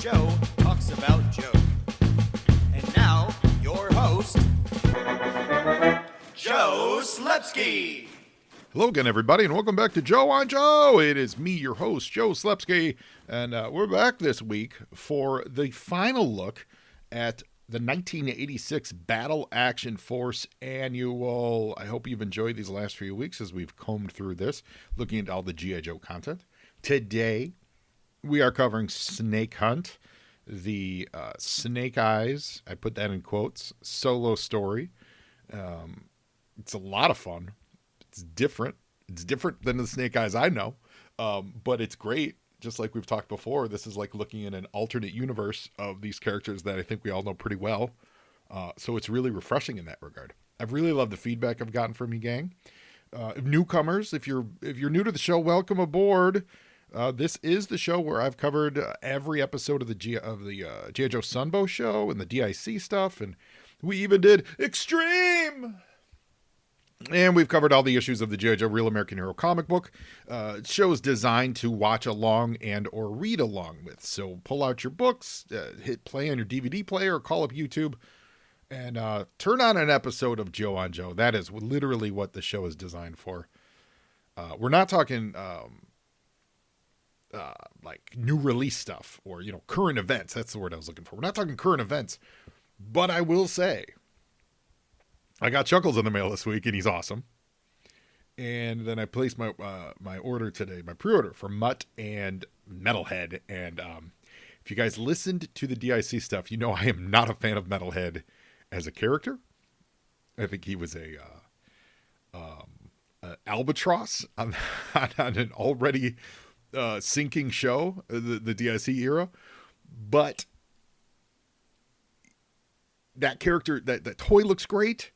Joe talks about Joe. And now, your host, Joe Slepsky. Hello again, everybody, and welcome back to Joe on Joe. It is me, your host, Joe Slepsky, and we're back this week for the final look at the 1986 Battle Action Force Annual. I hope you've enjoyed these last few weeks as we've combed through this, looking at all the G.I. Joe content. Today, we are covering Snake Hunt, the Snake Eyes, I put that in quotes, solo story. It's a lot of fun. It's different. It's different than the Snake Eyes I know, but it's great. Just like we've talked before, this is like looking in an alternate universe of these characters that I think we all know pretty well. So it's really refreshing in that regard. I've really loved the feedback I've gotten from you, gang. Newcomers, if you're new to the show, welcome aboard. This is the show where I've covered every episode of the G.I. Joe Sunbow show and the DIC stuff, and we even did Extreme. And we've covered all the issues of the G.I. Joe Real American Hero comic book. Shows designed to watch along and or read along with. So pull out your books, hit play on your DVD player, or call up YouTube, and turn on an episode of Joe on Joe. That is literally what the show is designed for. We're not talking like new release stuff or, current events. That's the word I was looking for. We're not talking current events. But I will say, I got Chuckles in the mail this week, and he's awesome. And then I placed my my order today, my pre-order for Mutt and Metalhead. And if you guys listened to the DIC stuff, you know I am not a fan of Metalhead as a character. I think he was a albatross on an already sinking show, the DIC era. But that character, that toy looks great.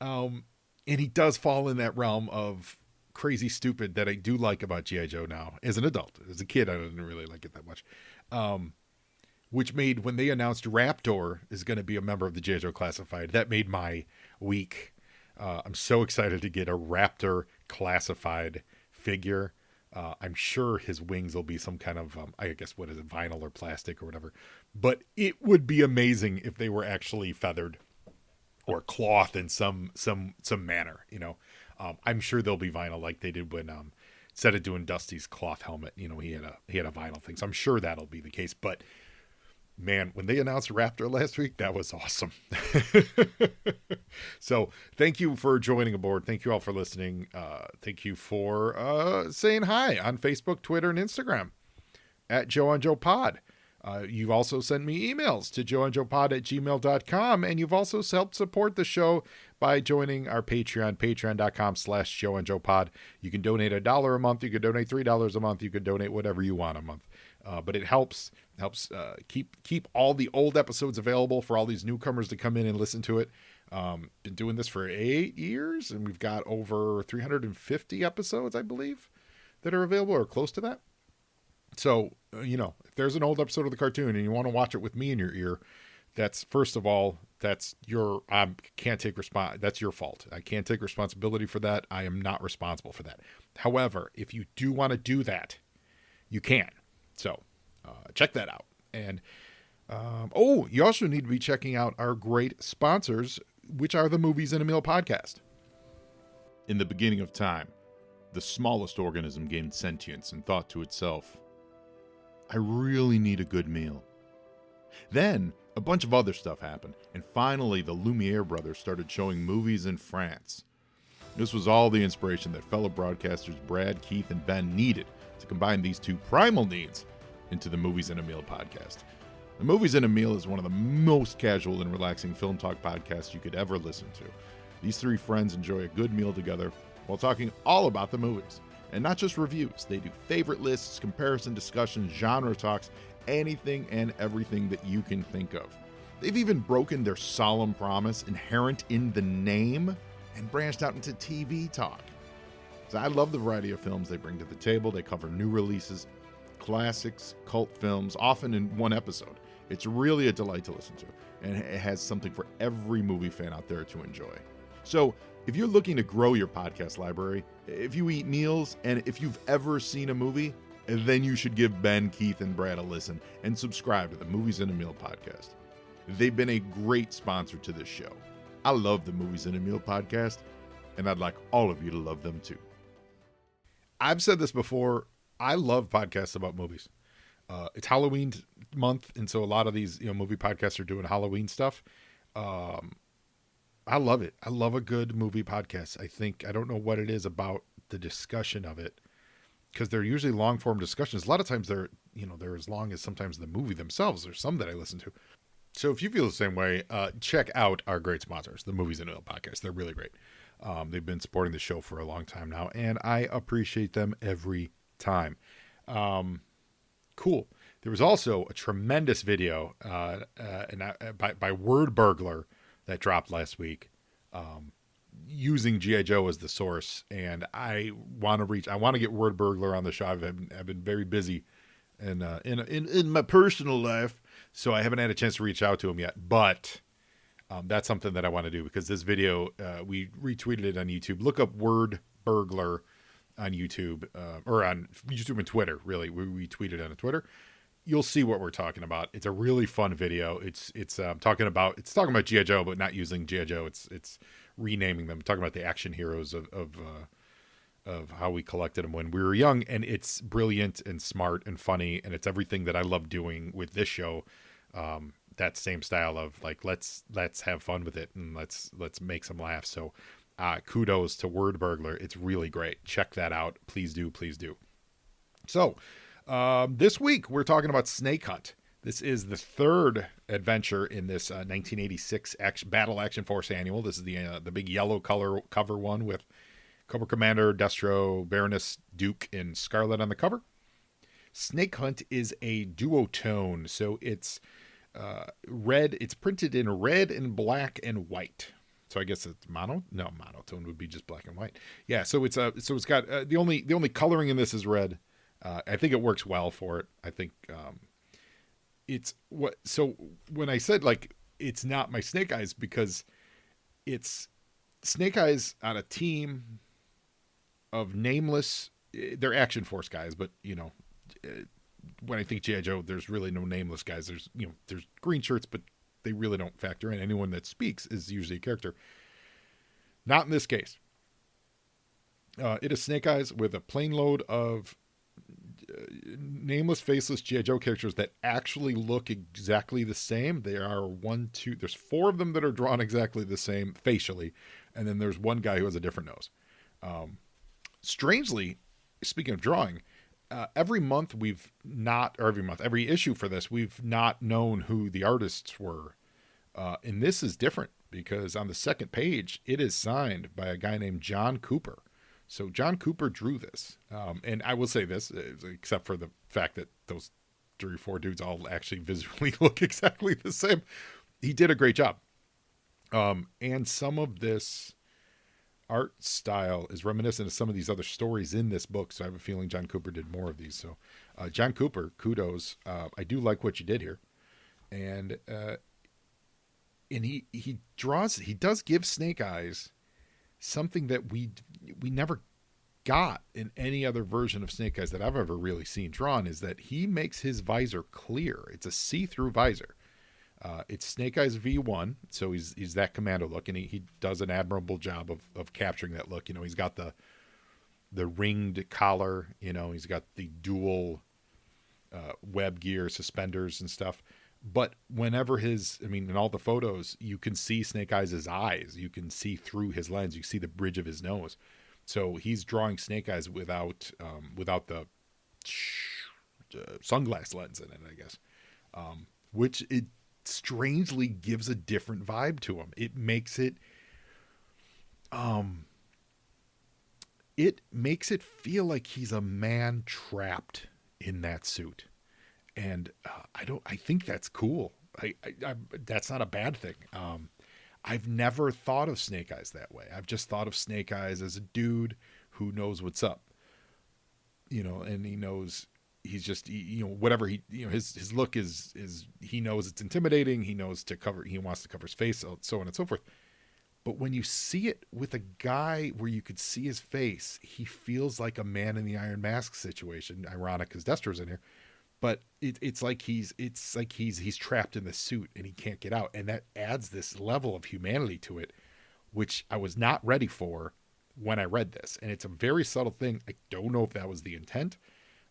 And he does fall in that realm of crazy stupid that I do like about G.I. Joe now as an adult. As a kid, I didn't really like it that much. Which made, when they announced Raptor is going to be a member of the G.I. Joe Classified, that made my week. I'm so excited to get a Raptor Classified figure. I'm sure his wings will be some kind of, I guess, what is it, vinyl or plastic or whatever. But it would be amazing if they were actually feathered or cloth in some manner, I'm sure they'll be vinyl like they did when instead of doing Dusty's cloth helmet, he had a vinyl thing. So I'm sure that'll be the case. But man, when they announced Raptor last week, that was awesome. So thank you for joining aboard. Thank you all for listening. Thank you for saying hi on Facebook, Twitter, and Instagram at Joe on Joe Pod. You've also sent me emails to joeandjoepod@gmail.com, and you've also helped support the show by joining our Patreon, patreon.com/joeandjoepod. You can donate $1 a month. You can donate $3 a month. You can donate whatever you want a month. But it helps keep all the old episodes available for all these newcomers to come in and listen to it. Been doing this for 8 years, and we've got over 350 episodes, I believe, that are available or close to that. So, if there's an old episode of the cartoon and you want to watch it with me in your ear, that's, first of all, that's your, that's your fault. I can't take responsibility for that. I am not responsible for that. However, if you do want to do that, you can. So, check that out. And, you also need to be checking out our great sponsors, which are the Movies in a Meal podcast. In the beginning of time, the smallest organism gained sentience and thought to itself, I really need a good meal. Then, a bunch of other stuff happened, and finally the Lumiere brothers started showing movies in France. This was all the inspiration that fellow broadcasters Brad, Keith, and Ben needed to combine these two primal needs into the Movies in a Meal podcast. The Movies in a Meal is one of the most casual and relaxing film talk podcasts you could ever listen to. These three friends enjoy a good meal together while talking all about the movies. And not just reviews. They do favorite lists, comparison discussions, genre talks, anything and everything that you can think of. They've even broken their solemn promise inherent in the name and branched out into TV talk. So I love the variety of films they bring to the table. They cover new releases, classics, cult films, often in one episode. It's really a delight to listen to, and it has something for every movie fan out there to enjoy. So if you're looking to grow your podcast library, if you eat meals, and if you've ever seen a movie, then you should give Ben, Keith, and Brad a listen and subscribe to the Movies in a Meal podcast. They've been a great sponsor to this show. I love the Movies in a Meal podcast, and I'd like all of you to love them too. I've said this before. I love podcasts about movies. It's Halloween month, and so a lot of these movie podcasts are doing Halloween stuff. I love it. I love a good movie podcast. I don't know what it is about the discussion of it, because they're usually long form discussions. A lot of times they're as long as sometimes the movie themselves. There's some that I listen to. So if you feel the same way, check out our great sponsors, the Movies in a Meal podcast. They're really great. They've been supporting the show for a long time now, and I appreciate them every time. Cool. There was also a tremendous video by Word Burglar that dropped last week, using G.I. Joe as the source. And I want to get Word Burglar on the show. I've been very busy in my personal life, so I haven't had a chance to reach out to him yet. But that's something that I want to do, because this video, we retweeted it on YouTube. Look up Word Burglar on YouTube, or on YouTube and Twitter. Really, we tweeted it on Twitter. You'll see what we're talking about. It's a really fun video. It's talking about G.I. Joe, but not using G.I. Joe. It's renaming them, talking about the action heroes of how we collected them when we were young. And it's brilliant and smart and funny, and it's everything that I love doing with this show. That same style of like, let's have fun with it, and let's make some laughs. So kudos to Word Burglar. It's really great. Check that out. Please do. So this week we're talking about Snake Hunt. This is the third adventure in this 1986 Battle Action Force annual. This is the big yellow cover one with Cobra Commander, Destro, Baroness, Duke, and Scarlet on the cover. Snake Hunt is a duotone, so it's red. It's printed in red and black and white. So I guess it's monotone would be just black and white. Yeah. So it's got the only coloring in this is red. I think it works well for it. I think it's what. So when I said like it's not my Snake Eyes, because it's Snake Eyes on a team of nameless. They're Action Force guys, but when I think G.I. Joe, there's really no nameless guys. There's green shirts, but they really don't factor in. Anyone that speaks is usually a character. Not in this case. It is Snake Eyes with a plane load of nameless, faceless G.I. Joe characters that actually look exactly the same. There are there's 4 of them that are drawn exactly the same facially, and then there's one guy who has a different nose. Strangely, speaking of drawing, every issue for this, we've not known who the artists were. And this is different, because on the second page, it is signed by a guy named John Cooper. So John Cooper drew this. And I will say this, except for the fact that those 3 or 4 dudes all actually visually look exactly the same. He did a great job. And some of this art style is reminiscent of some of these other stories in this book. So I have a feeling John Cooper did more of these. So John Cooper, kudos. I do like what you did here. And he does give Snake Eyes something that we never got in any other version of Snake Eyes that I've ever really seen drawn, is that he makes his visor clear. It's a see-through visor. It's Snake Eyes V1, so he's that commando look, and he does an admirable job of capturing that look. He's got the ringed collar, he's got the dual web gear suspenders and stuff. But whenever in all the photos, you can see Snake Eyes' eyes. You can see through his lens. You see the bridge of his nose. So he's drawing Snake Eyes without the sunglass lens in it, I guess. Which it strangely gives a different vibe to him. It makes it feel like he's a man trapped in that suit. And I think that's cool. I that's not a bad thing. I've never thought of Snake Eyes that way. I've just thought of Snake Eyes as a dude who knows what's up, and he knows he's just, whatever his look is, he knows it's intimidating. He knows he wants to cover his face, so on and so forth. But when you see it with a guy where you could see his face, he feels like a Man in the Iron Mask situation. Ironic because Destro's in here, but it's like he's trapped in the suit and he can't get out, and that adds this level of humanity to it, which I was not ready for when I read this. And it's a very subtle thing. I don't know if that was the intent.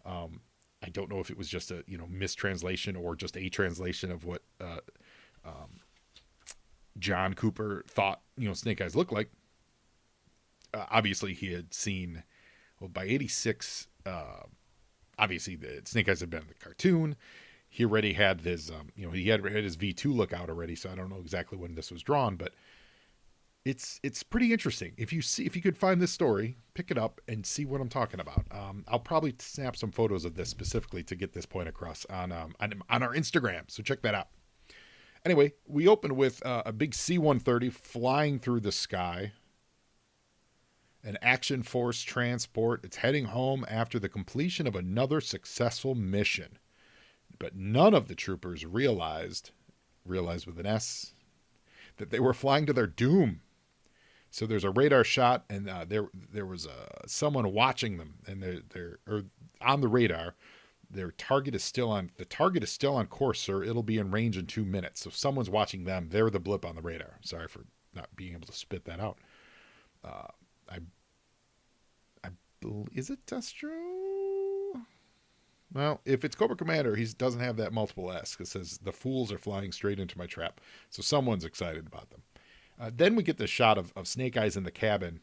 I don't know if it was just a mistranslation or just a translation of what John Cooper thought Snake Eyes looked like. Obviously, he had seen, well, by '86. Obviously, the Snake Eyes had been in the cartoon. He already had his, he had his V2 look out already. So I don't know exactly when this was drawn, but it's pretty interesting. If you could find this story, pick it up and see what I'm talking about. I'll probably snap some photos of this specifically to get this point across on our Instagram. So check that out. Anyway, we open with a big C-130 flying through the sky. An action force transport. It's heading home after the completion of another successful mission. But none of the troopers realized with an S, that they were flying to their doom. So there's a radar shot, and there was someone watching them, and they're on the radar. The target is still on course, sir. It'll be in range in 2 minutes. So if someone's watching them, they're the blip on the radar. Sorry for not being able to spit that out. Is it Destro? Well, if it's Cobra Commander, he doesn't have that multiple S. It says the fools are flying straight into my trap. So someone's excited about them. Then we get the shot of Snake Eyes in the cabin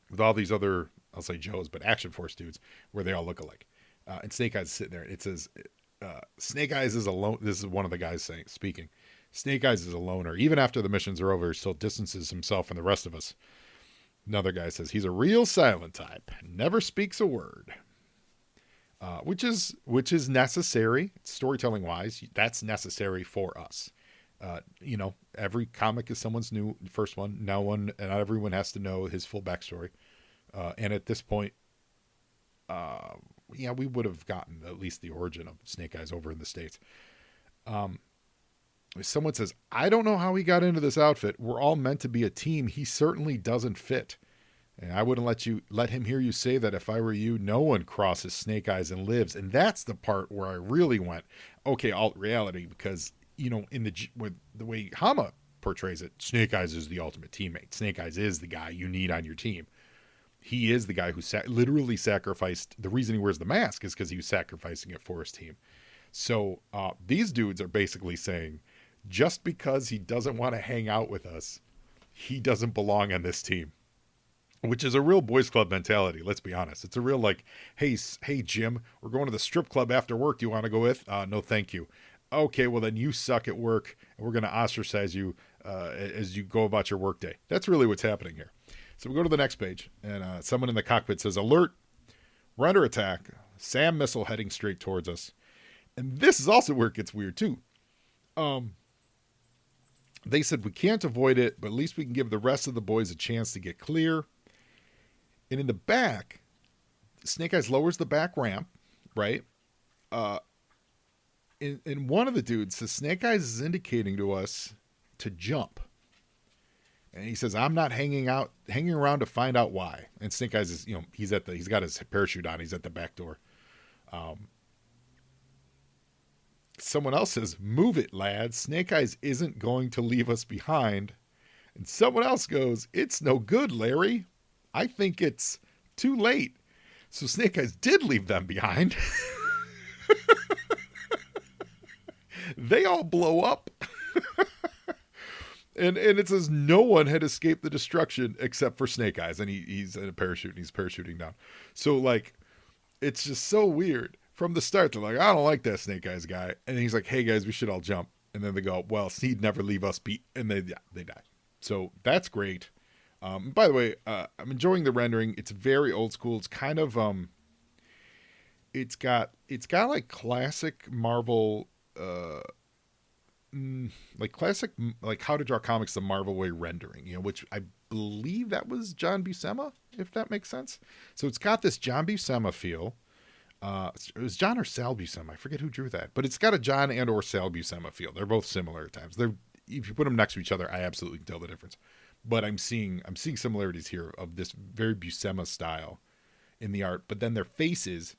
with all these other, I'll say Joes, but Action Force dudes, where they all look alike. And Snake Eyes is sitting there. It says, Snake Eyes is alone. This is one of the guys speaking. Snake Eyes is a loner. Even after the missions are over, he still distances himself from the rest of us. Another guy says he's a real silent type, never speaks a word, which is necessary storytelling wise. That's necessary for us. Every comic is someone's new first one. Not everyone has to know his full backstory. And at this point, we would have gotten at least the origin of Snake Eyes over in the States. Someone says, I don't know how he got into this outfit. We're all meant to be a team. He certainly doesn't fit. And I wouldn't let him hear you say that. If I were you, no one crosses Snake Eyes and lives. And that's the part where I really went, okay, alt reality, because, with the way Hama portrays it, Snake Eyes is the ultimate teammate. Snake Eyes is the guy you need on your team. He is the guy who literally sacrificed. The reason he wears the mask is because he was sacrificing it for his team. So these dudes are basically saying, just because he doesn't want to hang out with us, he doesn't belong on this team, which is a real boys club mentality. Let's be honest. It's a real hey, Jim, we're going to the strip club after work. Do you want to go with? No, thank you. Okay, well then you suck at work and we're going to ostracize you as you go about your work day. That's really what's happening here. So we go to the next page and someone in the cockpit says, alert, we're under attack. SAM missile heading straight towards us. And this is also where it gets weird too. They said we can't avoid it, but at least we can give the rest of the boys a chance to get clear. And in the back, Snake Eyes lowers the back ramp, right? And one of the dudes says Snake Eyes is indicating to us to jump. And he says, I'm not hanging around to find out why. And Snake Eyes is, he's got his parachute on. He's at the back door. Someone else says, move it, lads. Snake Eyes isn't going to leave us behind. And someone else goes, it's no good, Larry. I think it's too late. So Snake Eyes did leave them behind. They all blow up. And it says no one had escaped the destruction except for Snake Eyes. And he's in a parachute and he's parachuting down. So it's just so weird. From the start, they're like, I don't like that Snake Eyes guy. And he's like, hey guys, we should all jump. And then they go, well, he'd never leave us be. And they die. So that's great. By the way, I'm enjoying the rendering. It's very old school. It's kind of, it's got like classic Marvel, classic, like How to Draw Comics the Marvel way rendering, which I believe that was John Buscema, if that makes sense. So it's got this John Buscema feel. It was John or Sal Buscema. I forget who drew that, but it's got a John and or Sal Buscema feel. They're both similar at times. If you put them next to each other, I absolutely can tell the difference. but I'm seeing similarities here of this very Buscema style in the art. But then their faces,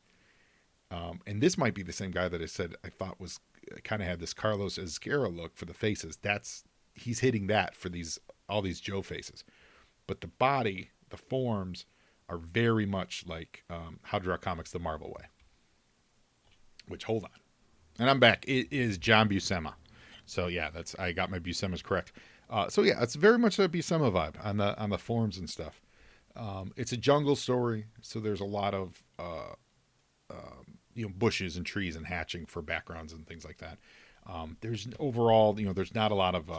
and this might be the same guy that I said I thought was kind of had this Carlos Ezquerra look for the faces. He's hitting that for all these Joe faces, but the body, the forms are very much like How to Draw Comics the Marvel Way. Which, hold on, and I'm back. It is John Buscema. So yeah, I got my Buscema's correct. So yeah, it's very much a Buscema vibe on the forms and stuff. It's a jungle story, so there's a lot of bushes and trees and hatching for backgrounds and things like that. There's overall, there's not a lot of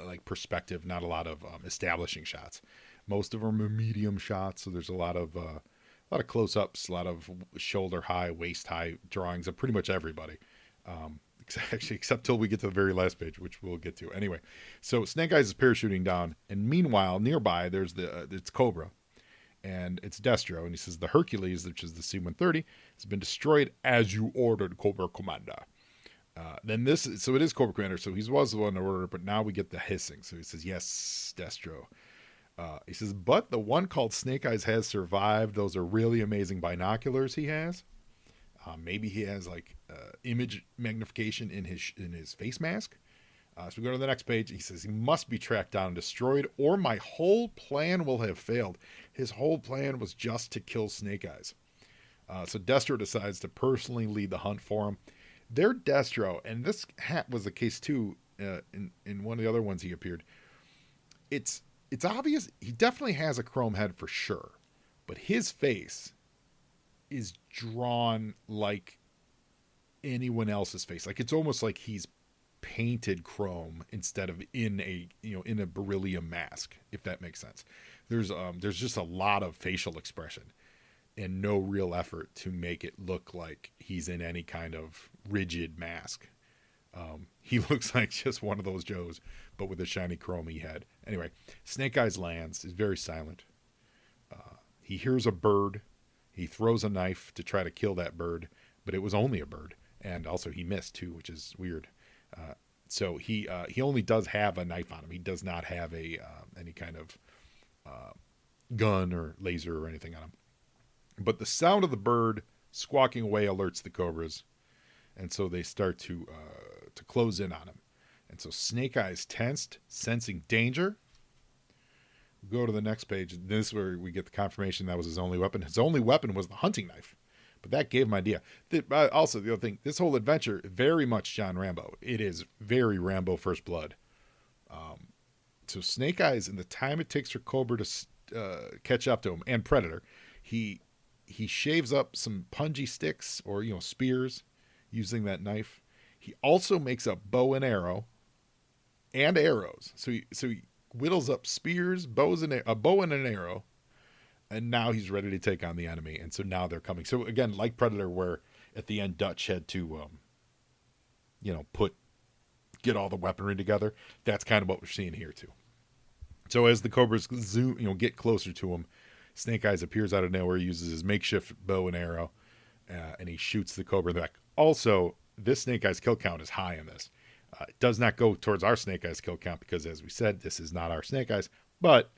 like perspective, not a lot of establishing shots. Most of them are medium shots, so there's a lot of close-ups, a lot of shoulder high, waist high drawings of pretty much everybody. Actually, except till we get to the very last page, which we'll get to anyway. So Snake Eyes is parachuting down, and meanwhile, nearby there's it's Cobra, and it's Destro, and he says the Hercules, which is the C-130, has been destroyed as you ordered, Cobra Commander. So it is Cobra Commander, so he was the one that ordered it, but now we get the hissing. So he says, yes, Destro. He says, but the one called Snake Eyes has survived. Those are really amazing binoculars he has. Maybe he has like image magnification in his face mask. So we go to the next page. He says he must be tracked down and destroyed, or my whole plan will have failed. His whole plan was just to kill Snake Eyes. So Destro decides to personally lead the hunt for him. They're Destro, and this hat was the case too in one of the other ones he appeared. It's obvious he definitely has a chrome head for sure, but his face is drawn like anyone else's face. Like it's almost like he's painted chrome instead of in a beryllium mask, if that makes sense. There's just a lot of facial expression and no real effort to make it look like he's in any kind of rigid mask. He looks like just one of those Joes, but with a shiny chromey head. Anyway, Snake Eyes lands, is very silent. He hears a bird. He throws a knife to try to kill that bird, but it was only a bird. And also he missed too, which is weird. So he only does have a knife on him. He does not have any kind of gun or laser or anything on him. But the sound of the bird squawking away alerts the Cobras, and so they start to close in on him. And so Snake Eyes tensed, sensing danger. We go to the next page. This is where we get the confirmation that was his only weapon. His only weapon was the hunting knife. But that gave him an idea. Also, the other thing, this whole adventure, very much John Rambo. It is very Rambo First Blood. So Snake Eyes, in the time it takes for Cobra to catch up to him, and Predator, he shaves up some punji sticks or spears using that knife. He also makes a bow and arrow and arrows. So he whittles up spears, a bow and an arrow, and now he's ready to take on the enemy. And so now they're coming. So again, like Predator, where at the end Dutch had to get all the weaponry together. That's kind of what we're seeing here too. So as the Cobras get closer to him, Snake Eyes appears out of nowhere, uses his makeshift bow and arrow, and he shoots the Cobra in the back. Also, this Snake Eyes kill count is high in this. It does not go towards our Snake Eyes kill count because, as we said, this is not our Snake Eyes, but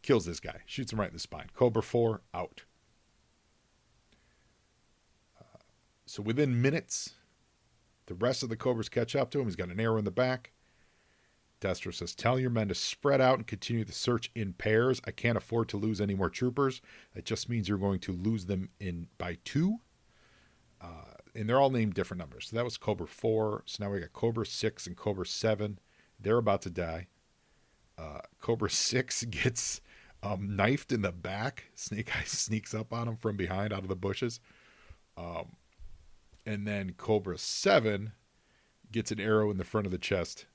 kills this guy, shoots him right in the spine. Cobra 4 out. So within minutes, the rest of the Cobras catch up to him. He's got an arrow in the back. Destro says, tell your men to spread out and continue the search in pairs. I can't afford to lose any more troopers. That just means you're going to lose them by 2. And they're all named different numbers. So that was Cobra 4. So now we got Cobra 6 and Cobra 7. They're about to die. Cobra 6 gets knifed in the back. Snake Eyes sneaks up on him from behind out of the bushes. And then Cobra 7 gets an arrow in the front of the chest.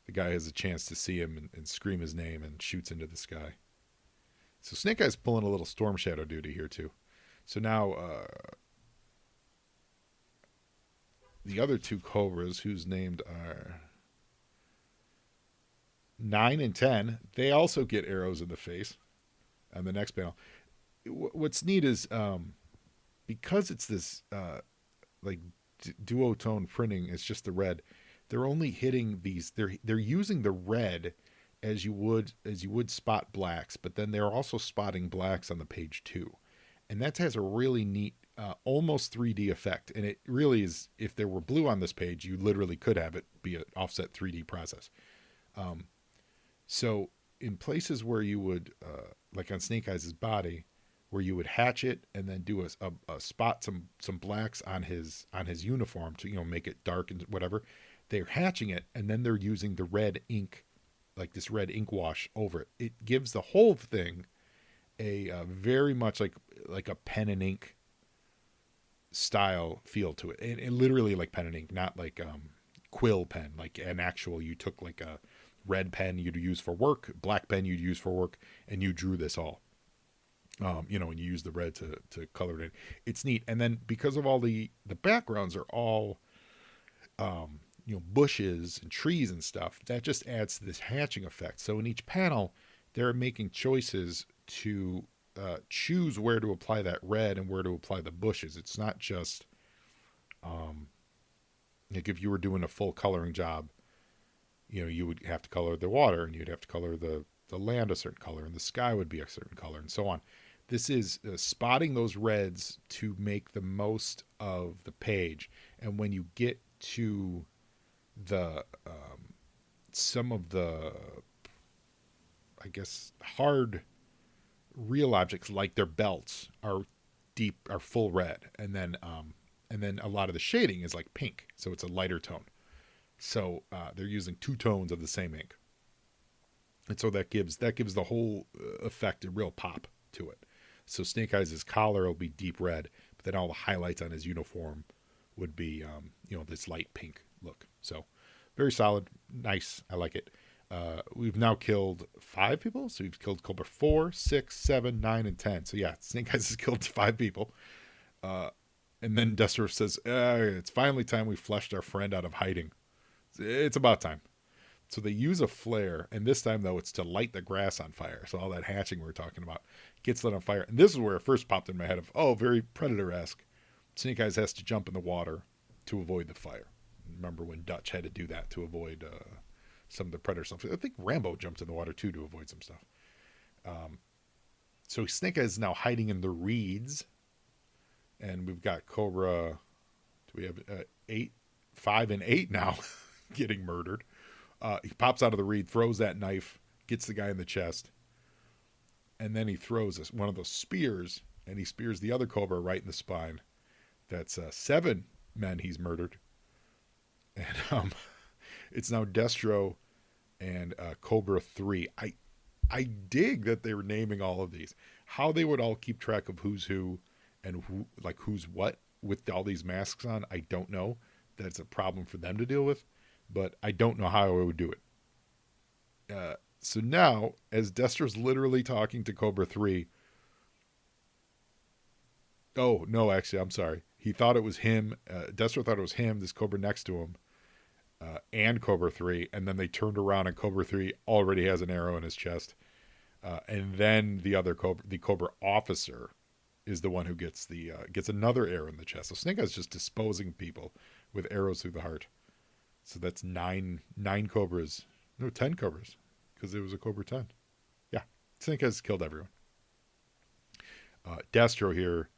The guy has a chance to see him and scream his name and shoots into the sky. So Snake Eyes pulling a little Storm Shadow duty here too. So now the other 2 Cobras, whose named are 9 and 10, they also get arrows in the face on the next panel. What's neat is because it's this duotone printing, it's just the red. They're only hitting these. They're using the red as you would spot blacks, but then they're also spotting blacks on the page too, and that has a really neat almost 3D effect. And it really is. If there were blue on this page, you literally could have it be an offset 3D process. So in places where you would, like on Snake Eyes' body, where you would hatch it and then do a spot some blacks on his uniform to make it dark and whatever, they're hatching it and then they're using the red ink, like this red ink wash over it. It gives the whole thing a very much like a pen and ink style feel to it, and literally like pen and ink, not like quill pen, like an actual, you took like a red pen you'd use for work, black pen you'd use for work, and you drew this all, and you use the red to color it in. It's neat. And then because of all the backgrounds are all bushes and trees and stuff, that just adds to this hatching effect. So in each panel they're making choices to choose where to apply that red and where to apply the bushes. It's not just like if you were doing a full coloring job, you would have to color the water and you'd have to color the land a certain color and the sky would be a certain color and so on. This is spotting those reds to make the most of the page. And when you get to the some of the, I guess, hard real objects like their belts are full red, and then a lot of the shading is like pink, so it's a lighter tone. So they're using two tones of the same ink, and so that gives the whole effect a real pop to it. So Snake Eyes' collar will be deep red, but then all the highlights on his uniform would be this light pink look. So very solid, nice. I like it. We've now killed 5 people. So we've killed Cobra 4, 6, 7, 9, and 10. So yeah, Snake Eyes has killed 5 people. And then Destro says, it's finally time we flushed our friend out of hiding. It's about time. So they use a flare, and this time, though, it's to light the grass on fire. So all that hatching we were talking about gets lit on fire. And this is where it first popped in my head of, very Predator-esque. Snake Eyes has to jump in the water to avoid the fire. Remember when Dutch had to do that to avoid some of the Predator stuff. I think Rambo jumped in the water, too, to avoid some stuff. So Snake Eyes is now hiding in the reeds. And we've got Cobra, do we have 5 and 8 now getting murdered. He pops out of the reed, throws that knife, gets the guy in the chest, and then he throws one of those spears, and he spears the other Cobra right in the spine. That's 7 men he's murdered. And it's now Destro and Cobra 3. I dig that they were naming all of these. How they would all keep track of who's who and who's what with all these masks on, I don't know. That's a problem for them to deal with. But I don't know how I would do it. So now, as Destro's literally talking to Cobra 3. Oh, no, actually, I'm sorry. He thought it was him. Destro thought it was him, this Cobra next to him, and Cobra 3. And then they turned around and Cobra 3 already has an arrow in his chest. And then the other the Cobra officer is the one who gets another arrow in the chest. So Snake Eyes just disposing people with arrows through the heart. So that's 9 Cobras. No, 10 Cobras. Because it was a Cobra 10. Yeah. Snake Eyes killed everyone. Destro here.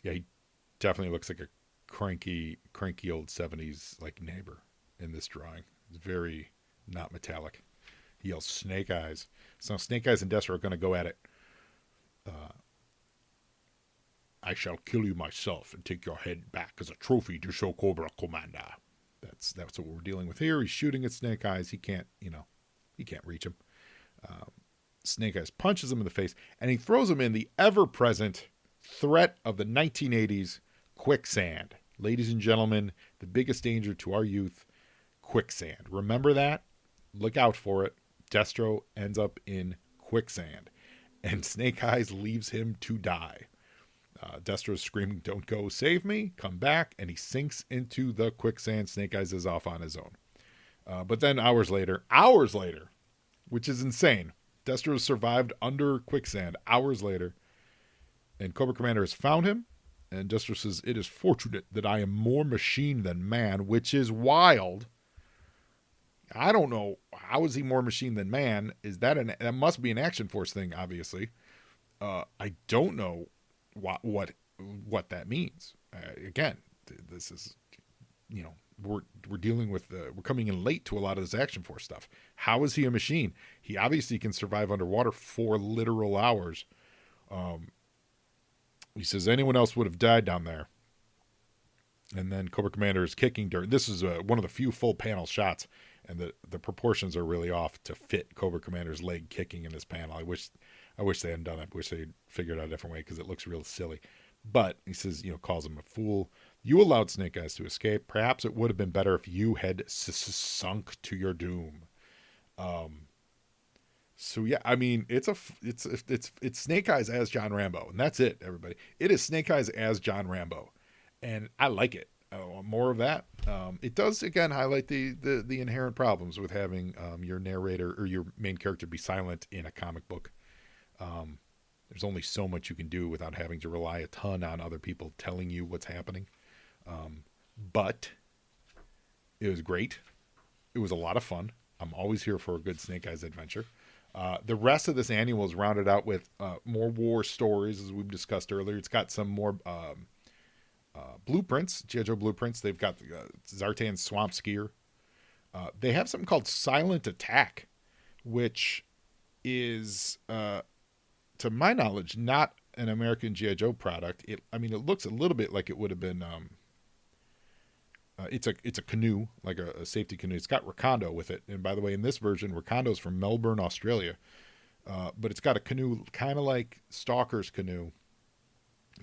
Yeah, he definitely looks like a cranky old 70s like neighbor in this drawing. It's very not metallic. He yells Snake Eyes. So Snake Eyes and Destro are going to go at it. I shall kill you myself and take your head back as a trophy to show Cobra Commander. That's what we're dealing with here. He's shooting at Snake Eyes. He can't reach him. Snake Eyes punches him in the face, and he throws him in the ever-present threat of the 1980s, quicksand. Ladies and gentlemen, the biggest danger to our youth, quicksand. Remember that? Look out for it. Destro ends up in quicksand, and Snake Eyes leaves him to die. Destro's screaming, "Don't go, save me, come back," and he sinks into the quicksand. Snake Eyes is off on his own. But then hours later, which is insane, Destro survived under quicksand hours later, and Cobra Commander has found him, and Destro says, "It is fortunate that I am more machine than man," which is wild. I don't know, how is he more machine than man? Is that that must be an Action Force thing, obviously. I don't know what that means. Again, this is, you know, we're dealing with we're coming in late to a lot of this Action Force stuff. How is he a machine? He obviously can survive underwater for literal hours. He says anyone else would have died down there. And then Cobra Commander is kicking during. This is one of the few full panel shots, and the proportions are really off to fit Cobra Commander's leg kicking in this panel. I wish they hadn't done it. I wish they had figured out a different way because it looks real silly. But he says, calls him a fool. You allowed Snake Eyes to escape. Perhaps it would have been better if you had sunk to your doom. So yeah, I mean, it's Snake Eyes as John Rambo, and that's it, everybody. It is Snake Eyes as John Rambo. And I like it. I want more of that. It does, again, highlight the inherent problems with having your narrator or your main character be silent in a comic book. There's only so much you can do without having to rely a ton on other people telling you what's happening. But it was great. It was a lot of fun. I'm always here for a good Snake Eyes adventure. The rest of this annual is rounded out with more war stories, as we've discussed earlier. It's got some more... blueprints, G.I. Joe blueprints. They've got Zartan's Swamp Skier. They have something called Silent Attack, which is, to my knowledge, not an American G.I. Joe product. It looks a little bit like it would have been. It's a canoe, like a safety canoe. It's got Recondo with it, and by the way, in this version, Recondo's from Melbourne, Australia. But it's got a canoe kind of like Stalker's canoe.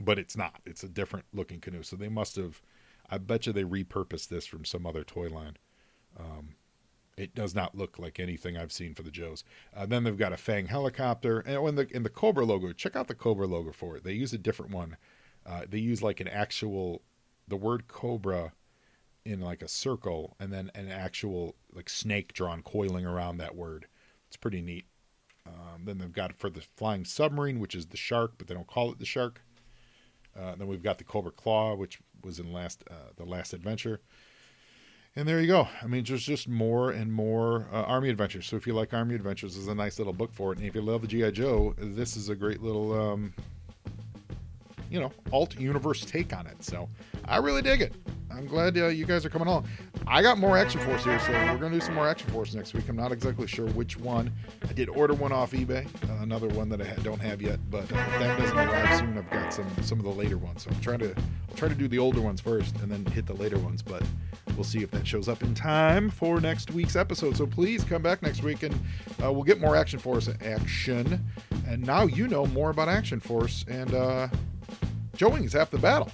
But it's not. It's a different looking canoe. So they must have, I bet you they repurposed this from some other toy line. It does not look like anything I've seen for the Joes. Then they've got a Fang helicopter. And in the Cobra logo, check out the Cobra logo for it. They use a different one. They use like the word Cobra in like a circle and then an actual like snake drawn coiling around that word. It's pretty neat. Then they've got for the flying submarine, which is the shark, but they don't call it the shark. Then we've got the Cobra Claw, which was in the last adventure. And there you go. I mean, there's just more and more Army Adventures. So if you like Army Adventures, this is a nice little book for it. And if you love the G.I. Joe, this is a great little, alt universe take on it. So I really dig it. I'm glad you guys are coming along. I got more Action Force here, so we're going to do some more Action Force next week. I'm not exactly sure which one. I did order one off eBay, another one that I don't have yet, but if that doesn't arrive soon, I've got some of the later ones. So I'll try to do the older ones first and then hit the later ones, but we'll see if that shows up in time for next week's episode. So please come back next week and we'll get more Action Force action. And now you know more about Action Force, and Joeing is half the battle.